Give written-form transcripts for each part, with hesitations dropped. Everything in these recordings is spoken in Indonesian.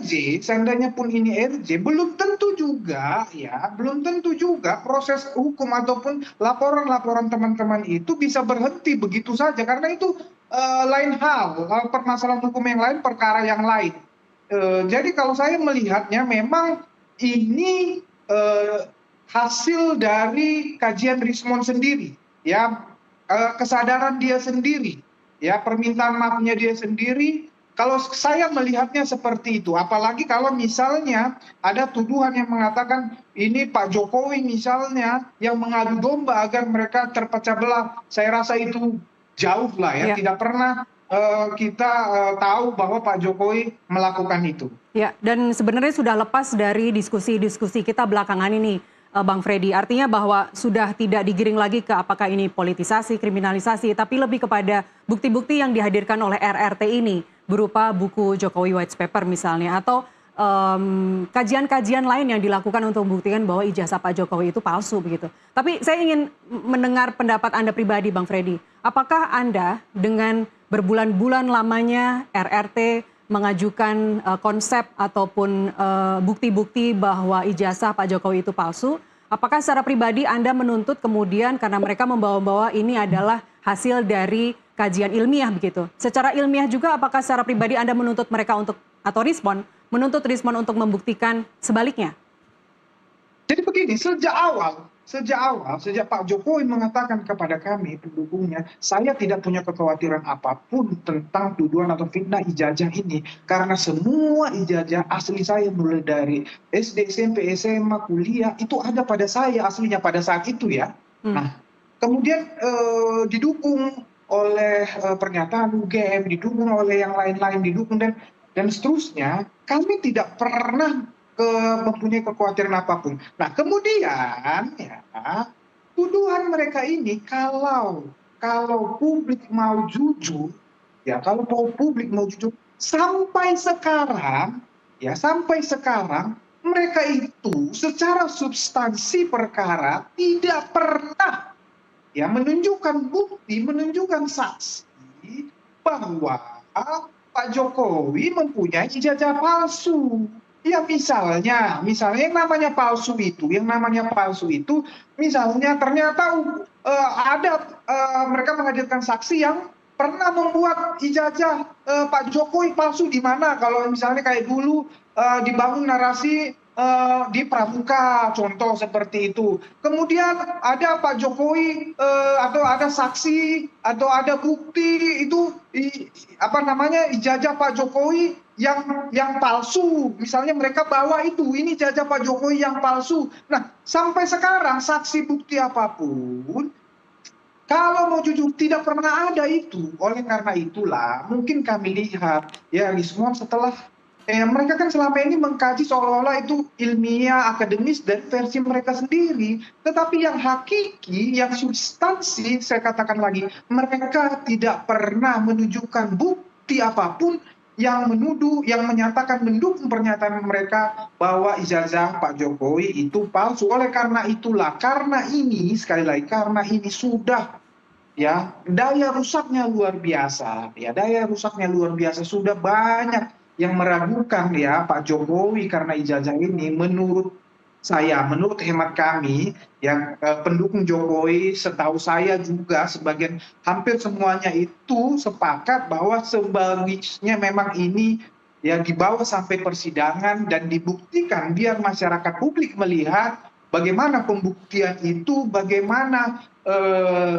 RJ, seandainya pun ini RJ, belum tentu juga ya, belum tentu juga proses hukum ataupun laporan-laporan teman-teman itu bisa berhenti begitu saja, karena itu lain hal, permasalahan hukum yang lain, perkara yang lain. Jadi kalau saya melihatnya memang ini hasil dari kajian Rismond sendiri, ya, kesadaran dia sendiri, ya, permintaan maafnya dia sendiri. Kalau saya melihatnya seperti itu, apalagi kalau misalnya ada tuduhan yang mengatakan ini Pak Jokowi misalnya yang mengadu domba agar mereka terpecah belah. Saya rasa itu jauh lah ya, Ya. tidak pernah kita tahu bahwa Pak Jokowi melakukan itu. Ya, dan sebenarnya sudah lepas dari diskusi-diskusi kita belakangan ini, Bang Freddy. Artinya bahwa sudah tidak digiring lagi ke apakah ini politisasi, kriminalisasi, tapi lebih kepada bukti-bukti yang dihadirkan oleh RRT ini, berupa buku Jokowi White Paper misalnya, atau kajian-kajian lain yang dilakukan untuk membuktikan bahwa ijazah Pak Jokowi itu palsu begitu. Tapi saya ingin mendengar pendapat Anda pribadi, Bang Freddy. Apakah Anda dengan berbulan-bulan lamanya RRT mengajukan konsep ataupun bukti-bukti bahwa ijazah Pak Jokowi itu palsu, apakah secara pribadi Anda menuntut kemudian karena mereka membawa-bawa ini adalah hasil dari kajian ilmiah begitu? Secara ilmiah juga apakah secara pribadi Anda menuntut mereka untuk, atau menuntut Rismond untuk membuktikan sebaliknya? Jadi begini, sejak Pak Jokowi mengatakan kepada kami pendukungnya, saya tidak punya kekhawatiran apapun tentang tuduhan atau fitnah ijazah ini, karena semua ijazah asli saya mulai dari SD, SMP, SMA, kuliah itu ada pada saya aslinya pada saat itu ya. Nah, kemudian didukung oleh pernyataan UGM, didukung oleh yang lain-lain, didukung dan seterusnya. Kami tidak pernah mempunyai kekhawatiran apapun. Nah, kemudian ya, tuduhan mereka ini kalau publik mau jujur, ya, kalau publik mau jujur, sampai sekarang mereka itu secara substansi perkara tidak pernah ya menunjukkan bukti, menunjukkan saksi bahwa Pak Jokowi mempunyai ijazah palsu. Ya misalnya yang namanya palsu itu, misalnya ternyata ada mereka menghadirkan saksi yang pernah membuat ijazah Pak Jokowi palsu di mana, kalau misalnya kayak dulu dibangun narasi di Pramuka, contoh seperti itu. Kemudian ada Pak Jokowi atau ada saksi atau ada bukti itu ijazah Pak Jokowi yang palsu. Misalnya mereka bawa ini ijazah Pak Jokowi yang palsu. Nah, sampai sekarang saksi bukti apapun, kalau mau jujur tidak pernah ada itu. Oleh karena itulah mungkin kami lihat ya Rismond setelah mereka kan selama ini mengkaji seolah-olah itu ilmiah, akademis, dan versi mereka sendiri. Tetapi yang hakiki, yang substansi, saya katakan lagi, mereka tidak pernah menunjukkan bukti apapun yang menuduh, yang menyatakan mendukung pernyataan mereka bahwa ijazah Pak Jokowi itu palsu. Oleh karena itulah, karena ini sekali lagi, karena ini sudah ya daya rusaknya luar biasa, sudah banyak yang meragukan ya Pak Jokowi karena ijazah ini. Menurut saya, menurut hemat kami yang pendukung Jokowi, setahu saya juga sebagian hampir semuanya itu sepakat bahwa sebaiknya memang ini ya dibawa sampai persidangan dan dibuktikan biar masyarakat publik melihat bagaimana pembuktian itu, bagaimana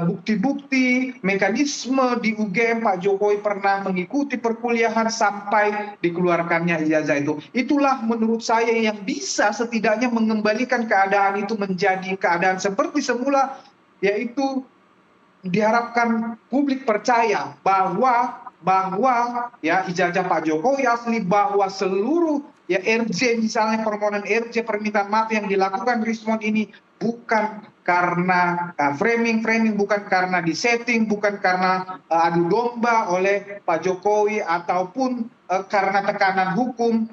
bukti-bukti, mekanisme di UGM Pak Jokowi pernah mengikuti perkuliahan sampai dikeluarkannya ijazah itu. Itulah menurut saya yang bisa setidaknya mengembalikan keadaan itu menjadi keadaan seperti semula, yaitu diharapkan publik percaya bahwa ya ijazah Pak Jokowi asli, bahwa seluruh ya RJ, misalnya permohonan RJ, permintaan maaf yang dilakukan Rismond ini bukan karena framing, bukan karena disetting, bukan karena adu domba oleh Pak Jokowi ataupun karena tekanan hukum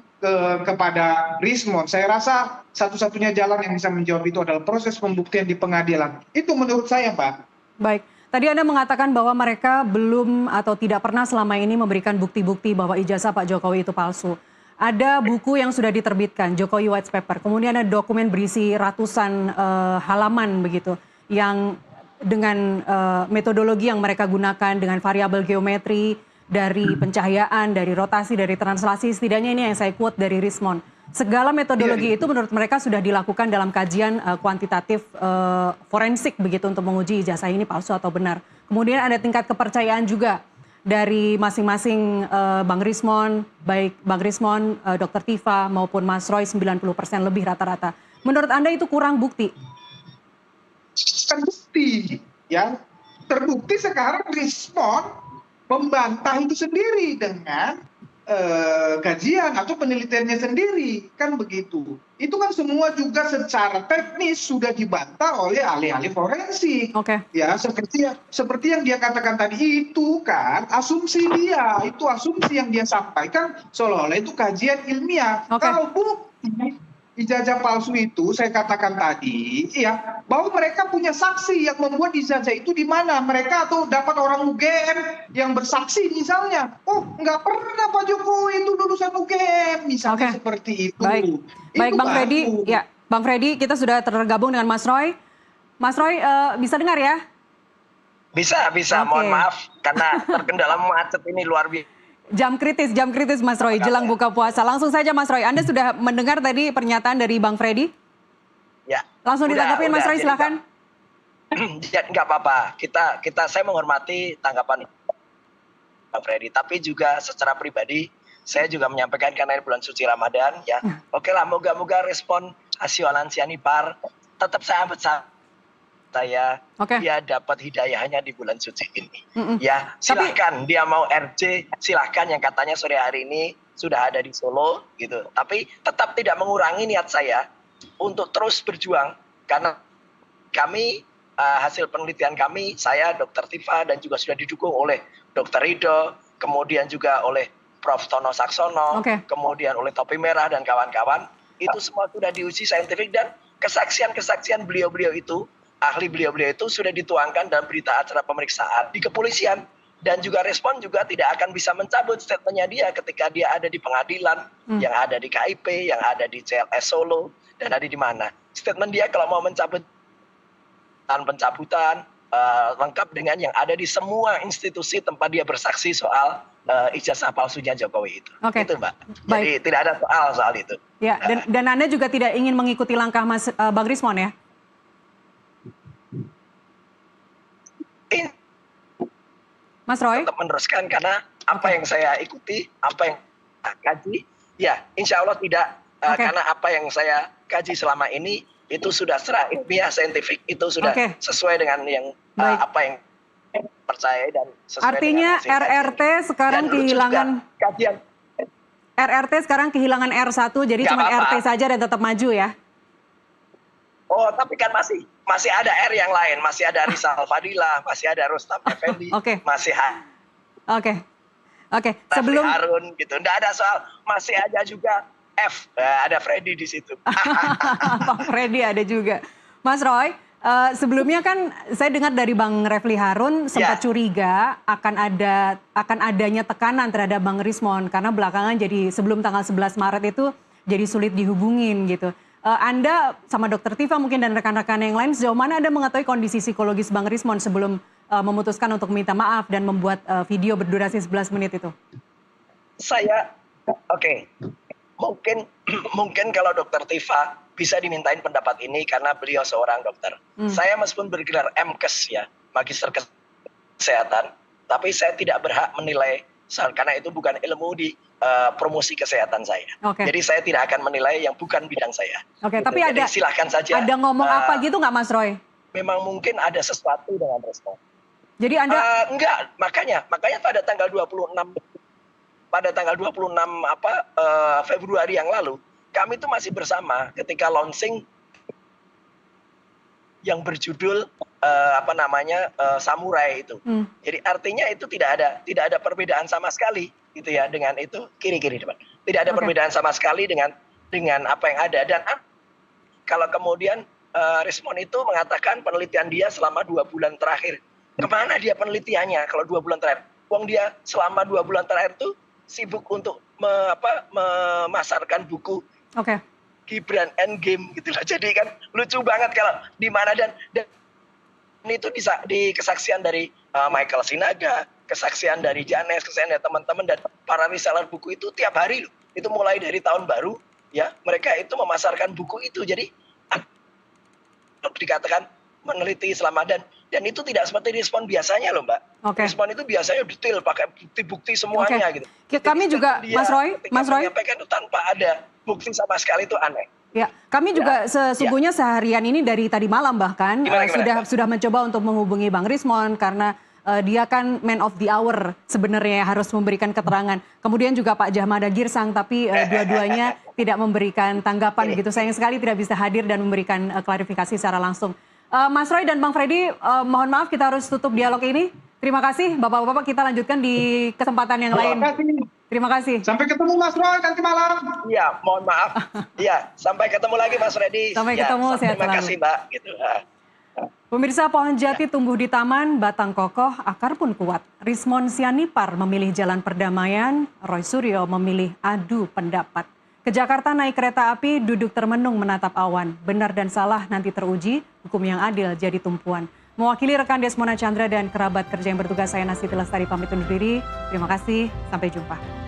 kepada Rismond. Saya rasa satu-satunya jalan yang bisa menjawab itu adalah proses pembuktian di pengadilan. Itu menurut saya, Pak. Baik, tadi Anda mengatakan bahwa mereka belum atau tidak pernah selama ini memberikan bukti-bukti bahwa ijazah Pak Jokowi itu palsu. Ada buku yang sudah diterbitkan, Jokowi White Paper. Kemudian ada dokumen berisi ratusan halaman begitu, yang dengan metodologi yang mereka gunakan dengan variabel geometri, dari pencahayaan, dari rotasi, dari translasi. Setidaknya ini yang saya quote dari Rismond. Segala metodologi itu menurut mereka sudah dilakukan dalam kajian kuantitatif forensik begitu untuk menguji ijazah ini palsu atau benar. Kemudian ada tingkat kepercayaan juga dari masing-masing Bang Rismond, baik Bang Rismond, Dr. Tifa maupun Mas Roy 90% lebih rata-rata. Menurut Anda itu kurang bukti? Terbukti, ya. Terbukti sekarang Rismond membantah itu sendiri dengan kajian atau penelitiannya sendiri, kan begitu. Itu kan semua juga secara teknis sudah dibantah oleh ahli-ahli forensik. Ya, seperti yang dia katakan tadi, itu kan asumsi dia, itu asumsi yang dia sampaikan seolah-olah itu kajian ilmiah. Kalau bukti ijazah palsu itu, saya katakan tadi, ya, bahwa mereka punya saksi yang membuat ijazah itu di mana. Mereka atau dapat orang UGM yang bersaksi misalnya. Oh, nggak pernah Pak Jokowi itu lulusan UGM, misalnya seperti itu. Baik, Bang Freddy. Ya, Bang Freddy, kita sudah tergabung dengan Mas Roy. Mas Roy, bisa dengar ya? Bisa. Mohon maaf karena terkendala macet ini luar biasa. Jam kritis Mas Roy, jelang buka puasa. Langsung saja Mas Roy, Anda sudah mendengar tadi pernyataan dari Bang Freddy? Ya. Langsung ditanggapin Mas Roy, silakan. Ya, nggak apa-apa. Saya menghormati tanggapan Bang Freddy, tapi juga secara pribadi saya juga menyampaikan karena ini bulan suci Ramadan, ya. Oke lah, moga-moga respon Asiolan Sianipar tetap saya dia dapat hidayahnya di bulan suci ini. Ya, silahkan dia mau RJ, silahkan yang katanya sore hari ini sudah ada di Solo gitu. Tapi tetap tidak mengurangi niat saya untuk terus berjuang karena kami hasil penelitian kami, saya Dr. Tifa dan juga sudah didukung oleh Dr. Rido, kemudian juga oleh Prof. Tono Saksono, kemudian oleh Topi Merah dan kawan-kawan, itu semua sudah diuji saintifik dan kesaksian-kesaksian beliau-beliau itu, ahli beliau-beliau itu sudah dituangkan dalam berita acara pemeriksaan di kepolisian. Dan juga respon juga tidak akan bisa mencabut statementnya dia ketika dia ada di pengadilan, yang ada di KIP, yang ada di CLS Solo, dan ada di mana. Statement dia kalau mau mencabut pencabutan lengkap dengan yang ada di semua institusi tempat dia bersaksi soal ijazah palsunya Jokowi itu. Itu Mbak. Jadi tidak ada soal itu. Ya, dan Anda juga tidak ingin mengikuti langkah Bang Rismond ya? Mas Roy? Untuk meneruskan karena apa yang saya ikuti, apa yang saya kaji, ya insya Allah tidak. Karena apa yang saya kaji selama ini itu sudah secara ilmiah saintifik, itu sudah sesuai dengan yang apa yang percaya dan sesuai. Artinya dengan RRT sekarang kehilangan kajian. RRT sekarang kehilangan R1, jadi cuma RT saja dan tetap maju ya? Oh, tapi kan masih ada R yang lain, masih ada Rizal Fadilah, masih ada Rustam Effendi, masih sebelum Harun gitu. Nggak ada soal, masih ada juga F, ada Freddy di situ. Pak Freddy ada juga. Mas Roy, sebelumnya kan saya dengar dari Bang Refli Harun sempat curiga akan adanya tekanan terhadap Bang Rismond karena belakangan jadi sebelum tanggal 11 Maret itu jadi sulit dihubungin gitu. Anda sama Dr. Tifa mungkin dan rekan-rekan yang lain, sejauh mana Anda mengetahui kondisi psikologis Bang Rismond sebelum memutuskan untuk minta maaf dan membuat video berdurasi 11 menit itu? Saya, mungkin kalau Dr. Tifa bisa dimintain pendapat ini karena beliau seorang dokter. Saya meskipun bergelar MKes ya, Magister Kesehatan, tapi saya tidak berhak menilai karena itu bukan ilmu di promosi kesehatan saya. Jadi saya tidak akan menilai yang bukan bidang saya. Tapi jadi silahkan saja. Ada ngomong apa gitu nggak Mas Roy? Memang mungkin ada sesuatu dengan respon. Jadi Anda enggak, makanya pada tanggal 26 Februari yang lalu kami itu masih bersama ketika launching yang berjudul Samurai itu. Jadi artinya itu tidak ada perbedaan sama sekali gitu ya dengan itu kiri depan. Tidak ada perbedaan sama sekali dengan apa yang ada. Dan kalau kemudian Rismond itu mengatakan penelitian dia selama 2 bulan terakhir. Kemana dia penelitiannya kalau 2 bulan terakhir? Wong dia selama 2 bulan terakhir itu sibuk untuk memasarkan buku Oke. Gibran Endgame gitu loh. Jadi kan lucu banget kalau di mana dan itu di kesaksian dari Michael Sinaga, kesaksian dari Janes, kesaksian dari teman-teman dan para reseller buku itu tiap hari loh. Itu mulai dari tahun baru ya, mereka itu memasarkan buku itu. Jadi dikatakan meneliti selama dan itu tidak seperti respon biasanya loh Mbak. Oke. Respon itu biasanya detail pakai bukti-bukti semuanya gitu. Kami Jadi, juga Mas Roy menyampaikan itu tanpa ada bukti sama sekali itu aneh. Ya, kami juga sesungguhnya seharian ini dari tadi malam bahkan sudah mencoba untuk menghubungi Bang Rismon karena dia kan man of the hour sebenarnya harus memberikan keterangan. Kemudian juga Pak Jahmada Girsang tapi dua-duanya tidak memberikan tanggapan gitu. Sayang sekali tidak bisa hadir dan memberikan klarifikasi secara langsung. Mas Roy dan Bang Freddy, mohon maaf kita harus tutup dialog ini. Terima kasih Bapak-bapak, kita lanjutkan di kesempatan yang lain. Terima kasih. Sampai ketemu Mas Roy nanti malam. Iya, mohon maaf. Iya, sampai ketemu lagi Mas Freddy. Sampai ketemu, sehat selalu. Terima kasih Mbak. Gitu. Pemirsa, pohon jati tumbuh di taman, batang kokoh, akar pun kuat. Rismon Sianipar memilih jalan perdamaian, Roy Suryo memilih adu pendapat. Ke Jakarta naik kereta api, duduk termenung menatap awan. Benar dan salah nanti teruji, hukum yang adil jadi tumpuan. Mewakili rekan Desmona Chandra dan kerabat kerja yang bertugas, saya Nasti Lestari pamit undur diri. Terima kasih, sampai jumpa.